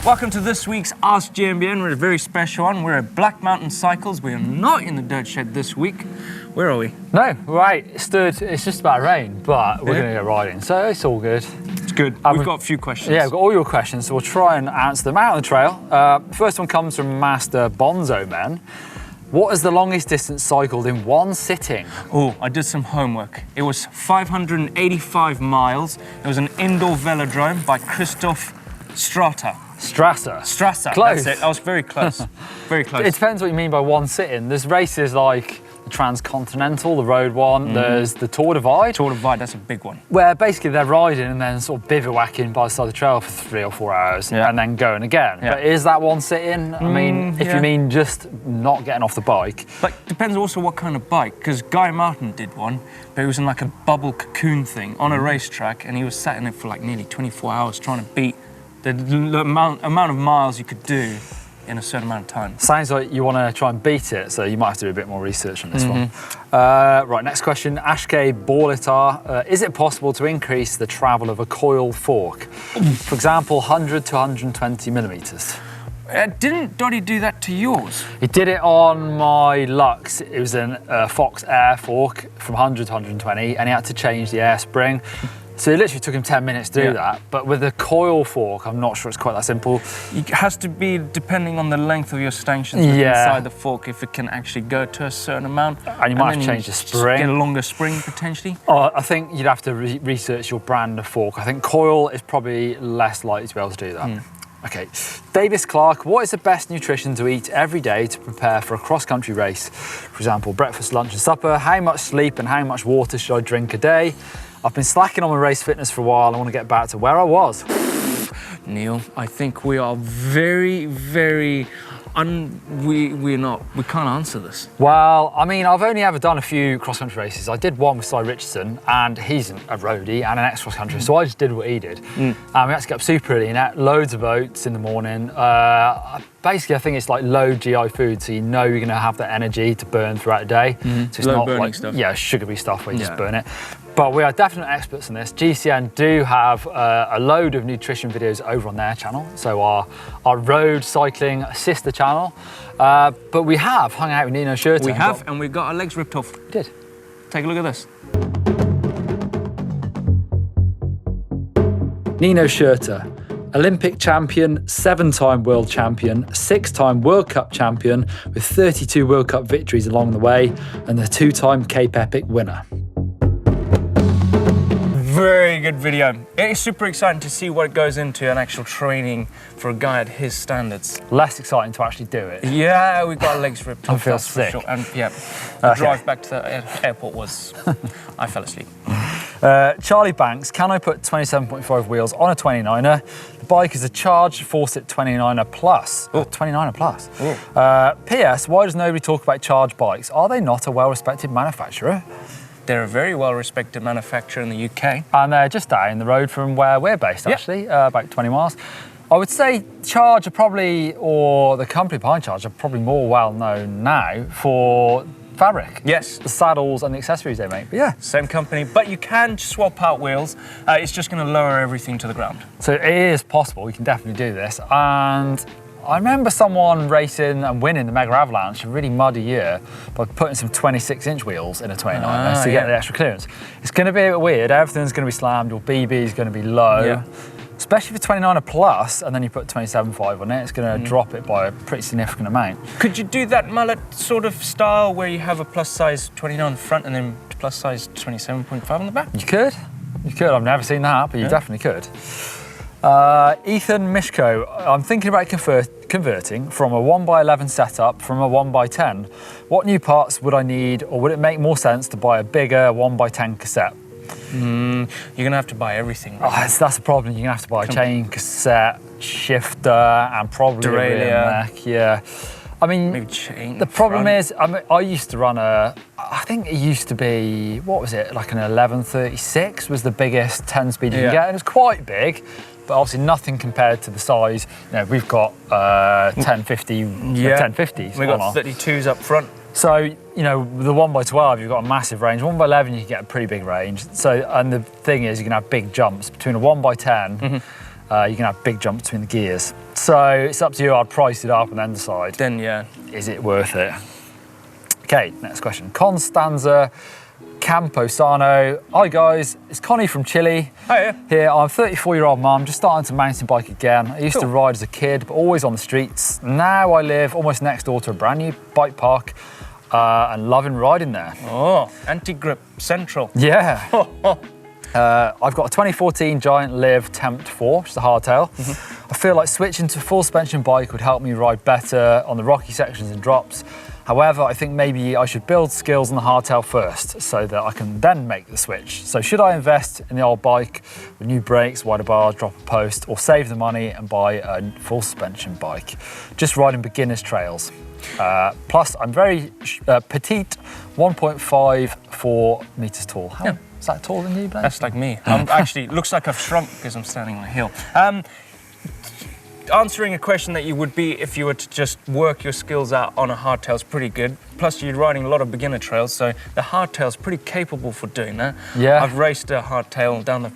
Welcome to this week's Ask GMBN. We're a very special one. We're at Black Mountain Cycles. We are not in the dirt shed this week. Where are we? No, right. It's just about to rain, but we're going to go riding, so it's all good. It's good. We've got a few questions. Yeah, we've got all your questions, so we'll try and answer them out on the trail. First one comes from Master BONZOMEN. What is the longest distance cycled in one sitting? Oh, I did some homework. It was 585 miles. It was an indoor velodrome by Christoph Strasser. Close. That's it. I was very close. Very close. It depends what you mean by one sitting. There's races like the Transcontinental, the road one. There's the Tour Divide. Tour Divide, that's a big one. Where basically they're riding and then sort of bivouacking by the side of the trail for 3 or 4 hours and then going again. Yeah. But is that one sitting? I mean, if you mean just not getting off the bike. But depends also what kind of bike, because Guy Martin did one, but it was in like a bubble cocoon thing on a racetrack, and he was sat in it for like nearly 24 hours trying to beat the amount of miles you could do in a certain amount of time. Sounds like you want to try and beat it, so you might have to do a bit more research on this one. Right, next question. AKSHAY BORLIKAR. Is it possible to increase the travel of a coil fork? For example, 100 to 120 millimeters. Didn't Dottie do that to yours? He did it on my Lux. It was a Fox Air fork from 100 to 120, and he had to change the air spring. So it literally took him 10 minutes to do that. But with a coil fork, I'm not sure it's quite that simple. It has to be depending on the length of your stanchions inside the fork, if it can actually go to a certain amount. And you might have to change the spring. Get a longer spring, potentially. I think you'd have to research your brand of fork. I think coil is probably less likely to be able to do that. Okay, Davis Clark, what is the best nutrition to eat every day to prepare for a cross-country race? For example, breakfast, lunch and supper. How much sleep and how much water should I drink a day? I've been slacking on my race fitness for a while. I want to get back to where I was. Neil, I think we are very, very we can't answer this. Well, I mean, I've only ever done a few cross-country races. I did one with Si Richardson, and he's a roadie and an ex-cross-country, so I just did what he did. And we had to get up super early and ate loads of oats in the morning. Basically, I think it's like low GI food, so you know you're going to have that energy to burn throughout the day. So it's low not burning like stuff. Sugary stuff where you just burn it. But we are definite experts in this. GCN do have a load of nutrition videos over on their channel, so our road cycling sister channel. But we have hung out with Nino Schurter. We have, and we've got our legs ripped off. We did. Take a look at this. Nino Schurter, Olympic champion, 7-time world champion, 6-time World Cup champion with 32 World Cup victories along the way, and the 2-time Cape Epic winner. Very good video. It is super exciting to see what goes into an actual training for a guy at his standards. Less exciting to actually do it. Yeah, we got our legs ripped off. I feel sick. Sure. And the drive back to the airport was, I fell asleep. Charlie Banks, can I put 27.5 wheels on a 29er? The bike is a charged Fawcett 29er Plus. 29er Plus. PS, why does nobody talk about charged bikes? Are they not a well-respected manufacturer? They're a very well-respected manufacturer in the UK. And they're just down the road from where we're based, actually, about 20 miles. I would say Charge are probably, or the company behind Charge are probably more well-known now for fabric. Yes. The saddles and the accessories they make, but Same company, but you can swap out wheels. It's just going to lower everything to the ground. So it is possible, we can definitely do this. And I remember someone racing and winning the Mega Avalanche, a really muddy year, by putting some 26-inch wheels in a 29er to get the extra clearance. It's going to be a bit weird. Everything's going to be slammed. Your BB is going to be low, especially for 29er Plus, and then you put 27.5 on it. It's going to drop it by a pretty significant amount. Could you do that mullet sort of style where you have a plus size 29 on the front and then plus size 27.5 on the back? You could. You could. I've never seen that, but you definitely could. Ethan MYSHKO, I'm thinking about converting from a 1x11 setup from a 1x10. What new parts would I need, or would it make more sense to buy a bigger 1x10 cassette? You're going to have to buy everything. Right? That's the problem. You're going to have to buy a chain, cassette, shifter, and probably a rear neck. I mean, maybe chain. The problem is, I used to run I think it used to be, what was it, like an 1136 was the biggest 10-speed you can get, and it was quite big. But obviously nothing compared to the size. You know, we've got 1050, 1050s. We've got 32s up front. So, you know, the 1x12, you've got a massive range. 1x11, you can get a pretty big range. So, and the thing is, you can have big jumps between a 1x10 you can have big jumps between the gears. So it's up to you. I'd price it up and then decide. Then yeah. Is it worth it? Okay, next question. CONSTANZA, CAMPOSANO. Hi guys, it's Connie from Chile. Hiya. Here, I'm a 34-year-old mum, just starting to mountain bike again. I used to ride as a kid, but always on the streets. Now I live almost next door to a brand new bike park and loving riding there. Oh, anti-grip central. Yeah. I've got a 2014 Giant Liv Tempt 4, which is a hardtail. I feel like switching to a full suspension bike would help me ride better on the rocky sections and drops. However, I think maybe I should build skills on the hardtail first so that I can then make the switch. So should I invest in the old bike with new brakes, wider bars, drop a post, or save the money and buy a full suspension bike? Just riding beginners trails. Plus, I'm very petite, 1.54 meters tall. How is that taller than you, Blake? That's like me. I'm actually, looks like I've shrunk because I'm standing on a hill. Answering a question that you would be if you were to just work your skills out on a hardtail is pretty good. Plus, you're riding a lot of beginner trails, so the hardtail is pretty capable for doing that. Yeah. I've raced a hardtail down the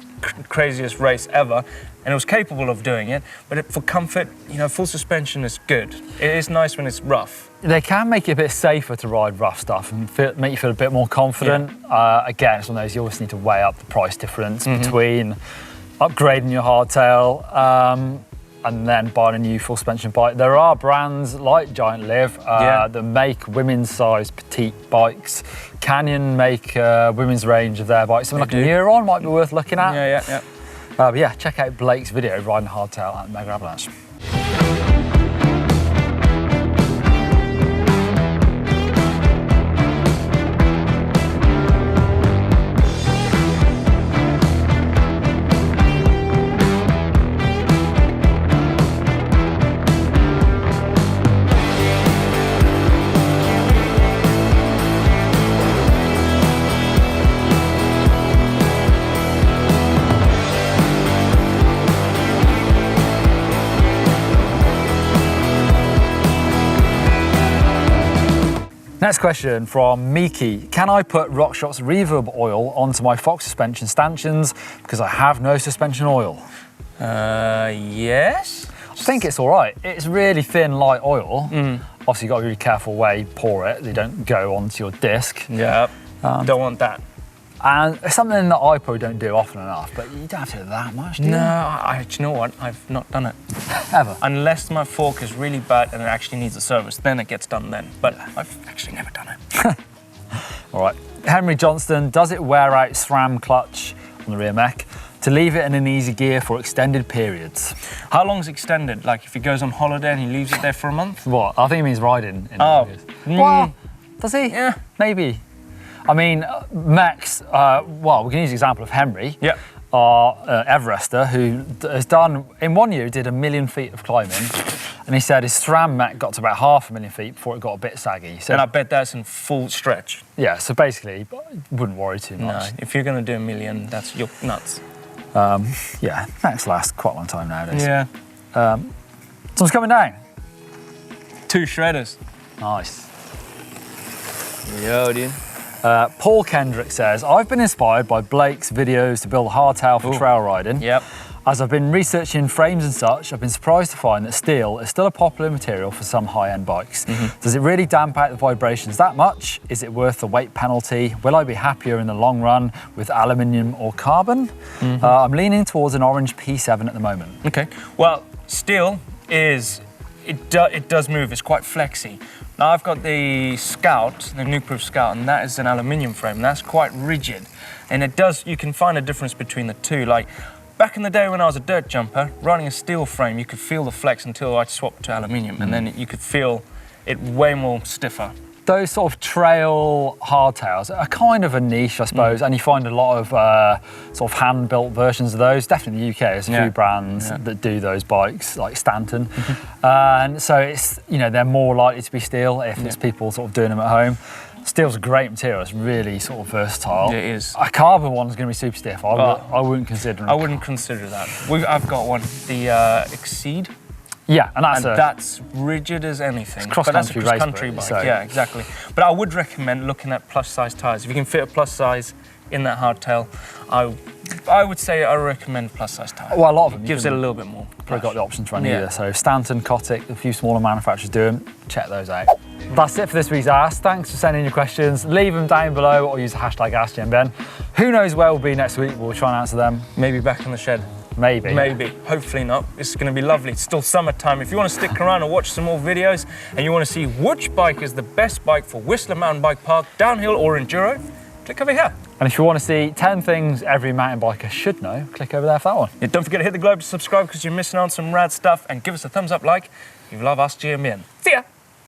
craziest race ever, and it was capable of doing it. But for comfort, you know, full suspension is good. It is nice when it's rough. They can make it a bit safer to ride rough stuff and make you feel a bit more confident. Again, it's one of those you always need to weigh up the price difference between upgrading your hardtail and then buying a new full suspension bike. There are brands like Giant Liv that make women's size petite bikes. Canyon make a women's range of their bikes. Something like a Neuron might be worth looking at. But yeah, check out Blake's video riding a hardtail at the Mega Avalanche. Next question from Miki. Can I put RockShox reverb oil onto my Fox suspension stanchions because I have no suspension oil? Yes. I think it's all right. It's really thin, light oil. Obviously, you've got to be really careful where you pour it. They don't go onto your disc. Yeah, don't want that. And it's something that I probably don't do often enough, but you don't have to do that much, do you? No, do you know what? I've not done it. Ever? Unless my fork is really bad and it actually needs a service, then it gets done then. But I've actually never done it. All right. Henry Johnston, does it wear out SRAM clutch on the rear mech to leave it in an easy gear for extended periods? How long's extended? Like if he goes on holiday and he leaves it there for a month? What? I think he means riding. What? Does he? Yeah. Maybe. I mean, mechs, well, we can use the example of Henry, our Everester, who has done, in 1 year, did 1 million feet of climbing. And he said his SRAM mech got to about 500,000 feet before it got a bit saggy. So, and I bet that's in full stretch. Yeah, so basically, wouldn't worry too much. No, if you're going to do 1 million, you're nuts. Yeah, mechs last quite a long time nowadays. Yeah. Someone's coming down. 2 shredders. Nice. Yo, dude. Paul Kendrick says, I've been inspired by Blake's videos to build a hardtail for trail riding. Yep. As I've been researching frames and such, I've been surprised to find that steel is still a popular material for some high-end bikes. Does it really damp out the vibrations that much? Is it worth the weight penalty? Will I be happier in the long run with aluminium or carbon? I'm leaning towards an orange P7 at the moment. Okay. Well, steel is, it does move. It's quite flexy. Now I've got the Scout, the nuke-proof Scout, and that is an aluminium frame. That's quite rigid, and you can find a difference between the two. Like back in the day when I was a dirt jumper, riding a steel frame, you could feel the flex until I swapped to aluminium, and then you could feel it way more stiffer. Those sort of trail hardtails are kind of a niche, I suppose, and you find a lot of sort of hand-built versions of those. Definitely in the UK, there's a few brands that do those bikes, like Stanton. And so it's, you know, they're more likely to be steel if it's people sort of doing them at home. Steel's a great material, it's really sort of versatile. It is. A carbon one's going to be super stiff. I wouldn't consider it. I wouldn't consider that. I've got one, the Exceed. Yeah, and that's rigid as anything. It's cross-country cross-country bike. So. Yeah, exactly. But I would recommend looking at plus-size tyres. If you can fit a plus-size in that hardtail, I would say I recommend plus size tyre. Well, a lot of them. Gives it a little bit more. Probably got the options to run Yeah. either. So Stanton, Kotick, a few smaller manufacturers do them. Check those out. That's it for this week's Ask. Thanks for sending your questions. Leave them down below or use the hashtag Ask GMBN. Who knows where we'll be next week? We'll try and answer them. Maybe back in the shed. Maybe. Maybe. Hopefully not. It's going to be lovely. It's still summertime. If you want to stick around and watch some more videos and you want to see which bike is the best bike for Whistler Mountain Bike Park, downhill or enduro, click over here. And if you want to see 10 things every mountain biker should know, click over there for that one. Yeah, don't forget to hit the globe to subscribe because you're missing out on some rad stuff, and give us a thumbs up like you love Ask GMBN. See ya!